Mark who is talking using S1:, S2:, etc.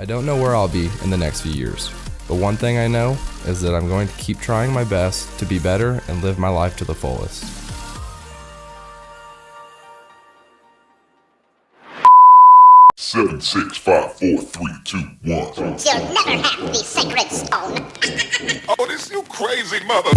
S1: I don't know where I'll be in the next few years, but one thing I know is that I'm going to keep trying my best to be better and live my life to the fullest.
S2: Seven, 6, 5, 4, 3, 2, 1.
S3: You'll never have the sacred stone.
S2: Oh, this you crazy mother.